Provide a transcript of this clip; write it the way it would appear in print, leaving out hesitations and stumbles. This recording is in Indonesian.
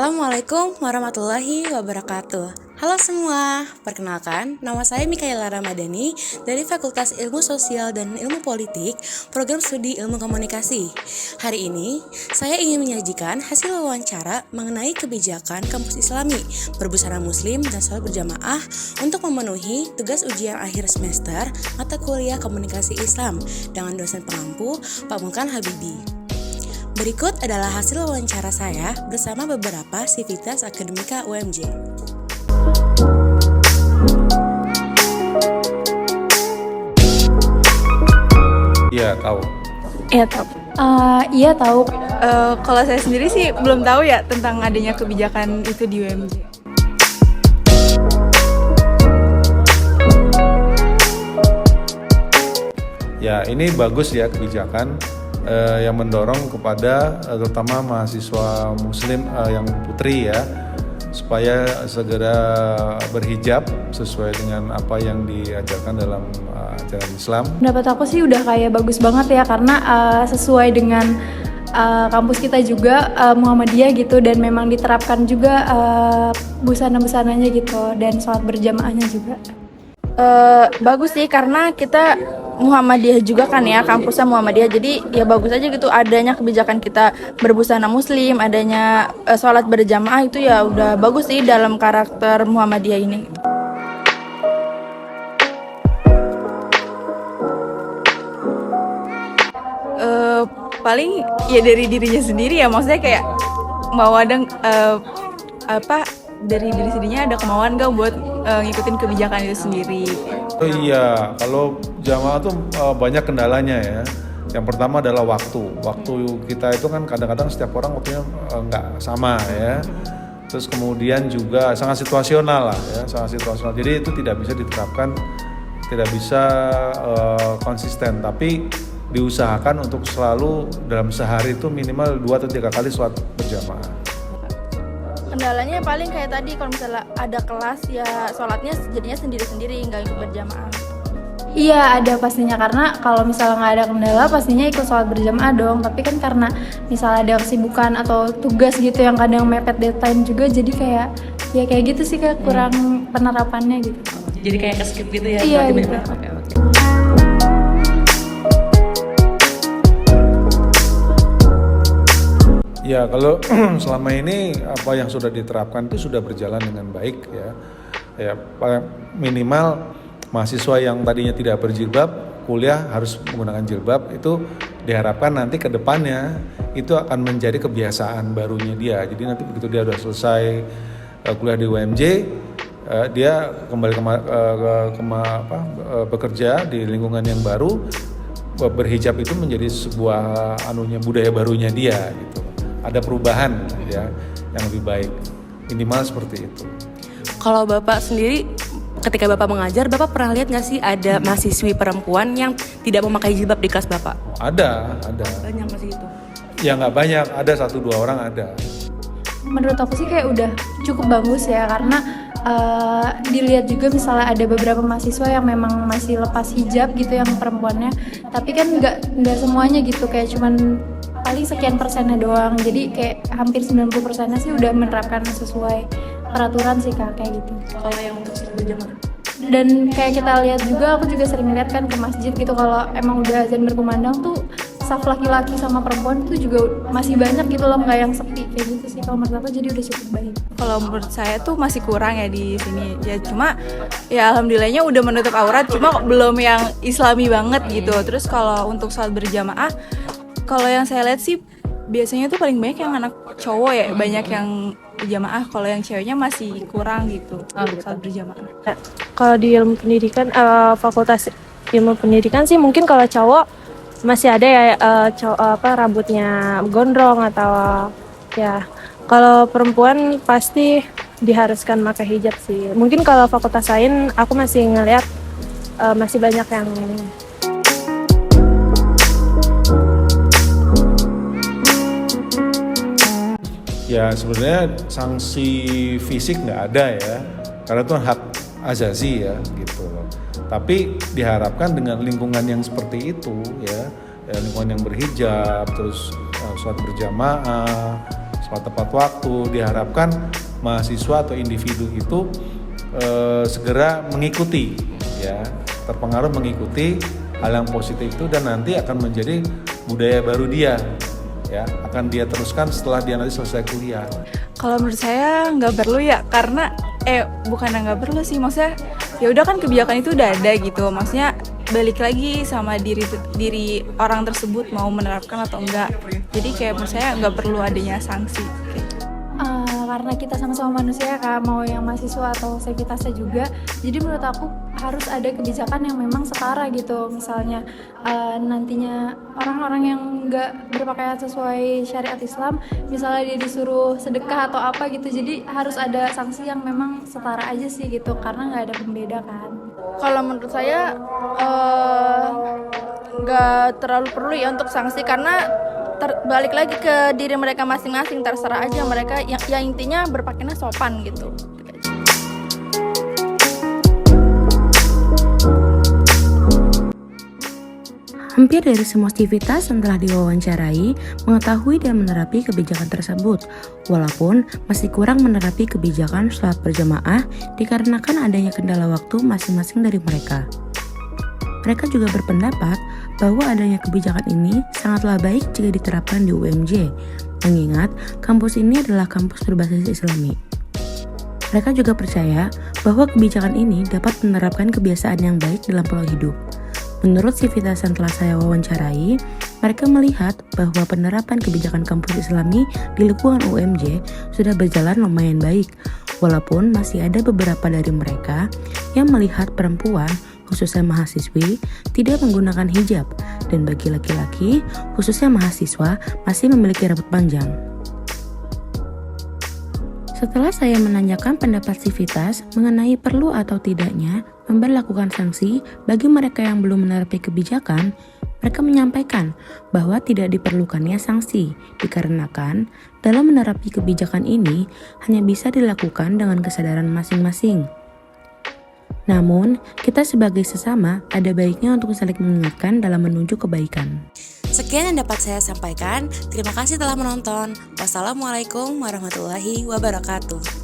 Assalamualaikum warahmatullahi wabarakatuh. Halo semua, perkenalkan, nama saya Mikaela Ramadhani dari Fakultas Ilmu Sosial dan Ilmu Politik, Program Studi Ilmu Komunikasi. Hari ini, saya ingin menyajikan hasil wawancara mengenai kebijakan kampus Islami, berbusana muslim dan sholat berjamaah untuk memenuhi tugas ujian akhir semester mata kuliah Komunikasi Islam dengan dosen pengampu Pak Mukan Habibi. Berikut adalah hasil wawancara saya bersama beberapa sivitas akademika UMJ. Iya, tahu. Iya tahu. Iya tahu. Kalau saya sendiri sih belum tahu ya tentang adanya kebijakan itu di UMJ. Ya, ini bagus ya kebijakan yang mendorong kepada terutama mahasiswa muslim yang putri ya, supaya segera berhijab sesuai dengan apa yang diajarkan dalam ajaran Islam. Pendapat aku sih udah kayak bagus banget ya, karena sesuai dengan kampus kita juga Muhammadiyah gitu, dan memang diterapkan juga busana-busananya gitu, dan sholat berjamaahnya juga. Bagus sih, karena kita Muhammadiyah juga kan ya, kampusnya Muhammadiyah, jadi ya bagus aja gitu adanya kebijakan kita berbusana muslim, adanya sholat berjamaah, itu ya udah bagus sih dalam karakter Muhammadiyah ini. Paling ya dari dirinya sendiri ya, maksudnya kayak mau ada dari diri sendirinya ada kemauan gak buat ngikutin kebijakan itu sendiri. Oh iya, kalau jamaah tuh banyak kendalanya ya. Yang pertama adalah waktu. Waktu kita itu kan kadang-kadang setiap orang waktunya nggak sama ya. Terus kemudian juga sangat situasional lah ya, sangat situasional. Jadi itu tidak bisa diterapkan, tidak bisa konsisten. Tapi diusahakan untuk selalu dalam sehari itu minimal 2 atau 3 kali sholat berjamaah. Kendalanya paling kayak tadi, kalau misalnya ada kelas ya sholatnya jadinya sendiri-sendiri, nggak ikut berjamaah. Iya ada pastinya, karena kalau misalnya nggak ada kendala pastinya ikut sholat berjamaah dong. Tapi kan karena misalnya ada kesibukan atau tugas gitu yang kadang mepet deadline juga, jadi kayak gitu sih, kayak kurang penerapannya gitu. Jadi kayak keskip gitu ya? Iya gitu. Oke. Ya, kalau selama ini apa yang sudah diterapkan itu sudah berjalan dengan baik ya. Ya, minimal mahasiswa yang tadinya tidak berjilbab kuliah harus menggunakan jilbab, itu diharapkan nanti ke depannya itu akan menjadi kebiasaan barunya dia. Jadi nanti begitu dia sudah selesai kuliah di UMJ, dia kembali bekerja di lingkungan yang baru, berhijab itu menjadi sebuah budaya barunya dia gitu. Ada perubahan ya yang lebih baik, minimal seperti itu. Kalau Bapak sendiri, ketika Bapak mengajar, Bapak pernah lihat nggak sih ada mahasiswi perempuan yang tidak memakai jilbab di kelas Bapak? Ada. Banyak masih itu? Ya nggak banyak, ada 1-2 orang ada. Menurut aku sih kayak udah cukup bagus ya, karena dilihat juga misalnya ada beberapa mahasiswa yang memang masih lepas hijab gitu yang perempuannya, tapi kan nggak semuanya gitu, kayak cuman paling sekian persennya doang. Jadi kayak hampir 90%-nya sih udah menerapkan sesuai peraturan sih Kak, kayak gitu. Kalau yang untuk sholat berjamaah? Dan kayak kita lihat juga, aku juga sering lihat kan ke masjid gitu, kalau emang udah azan berkumandang tuh saf laki-laki sama perempuan itu juga masih banyak gitu loh, nggak yang sepi kayak gitu sih. Kalau menurut aku jadi udah cukup baik. Kalau menurut saya tuh masih kurang ya di sini. Ya cuma ya alhamdulillahnya udah menutup aurat, cuma belum yang islami banget gitu. Terus kalau untuk sholat berjamaah, kalau yang saya lihat sih biasanya tuh paling banyak yang anak cowok ya, banyak yang berjamaah. Kalau yang ceweknya masih kurang gitu sholat berjamaah. Kalau di ilmu pendidikan, fakultas ilmu pendidikan sih mungkin kalau cowok masih ada ya rambutnya gondrong atau ya. Kalau perempuan pasti diharuskan pakai hijab sih. Mungkin kalau fakultas lain aku masih ngelihat masih banyak yang Ya sebenarnya sanksi fisik nggak ada ya, karena itu hak azazi ya gitu loh. Tapi diharapkan dengan lingkungan yang seperti itu ya lingkungan yang berhijab, terus sholat berjamaah, sholat tepat waktu. Diharapkan mahasiswa atau individu itu segera mengikuti, ya, terpengaruh mengikuti hal yang positif itu, dan nanti akan menjadi budaya baru dia, ya, akan dia teruskan setelah dia nanti selesai kuliah. Kalau menurut saya nggak perlu ya, karena bukan nggak perlu sih, maksudnya ya udah kan kebijakan itu udah ada gitu, maksudnya balik lagi sama diri orang tersebut mau menerapkan atau enggak. Jadi kayak menurut saya nggak perlu adanya sanksi. Karena kita sama-sama manusia kan, mau yang mahasiswa atau sivitasnya juga, jadi menurut aku harus ada kebijakan yang memang setara gitu. Misalnya nantinya orang-orang yang nggak berpakaian sesuai syariat Islam, misalnya dia disuruh sedekah atau apa gitu, jadi harus ada sanksi yang memang setara aja sih gitu, karena nggak ada pembeda kan. Kalau menurut saya nggak terlalu perlu ya untuk sanksi, karena balik lagi ke diri mereka masing-masing, terserah aja mereka yang intinya berpakaiannya sopan gitu. Hampir dari semua aktivitas yang telah diwawancarai mengetahui dan menerapi kebijakan tersebut, walaupun masih kurang menerapi kebijakan sholat berjamaah dikarenakan adanya kendala waktu masing-masing dari mereka. Mereka juga berpendapat bahwa adanya kebijakan ini sangatlah baik jika diterapkan di UMJ, mengingat kampus ini adalah kampus berbasis Islami. Mereka juga percaya bahwa kebijakan ini dapat menerapkan kebiasaan yang baik dalam pola hidup. Menurut sivitas yang telah saya wawancarai, mereka melihat bahwa penerapan kebijakan kampus Islami di lingkungan UMJ sudah berjalan lumayan baik, walaupun masih ada beberapa dari mereka yang melihat perempuan, khususnya mahasiswi, tidak menggunakan hijab, dan bagi laki-laki, khususnya mahasiswa, masih memiliki rambut panjang. Setelah saya menanyakan pendapat sivitas mengenai perlu atau tidaknya memberlakukan sanksi bagi mereka yang belum menerapi kebijakan, mereka menyampaikan bahwa tidak diperlukannya sanksi, dikarenakan dalam menerapi kebijakan ini hanya bisa dilakukan dengan kesadaran masing-masing. Namun, kita sebagai sesama ada baiknya untuk saling mengingatkan dalam menuju kebaikan. Sekian yang dapat saya sampaikan. Terima kasih telah menonton. Wassalamualaikum warahmatullahi wabarakatuh.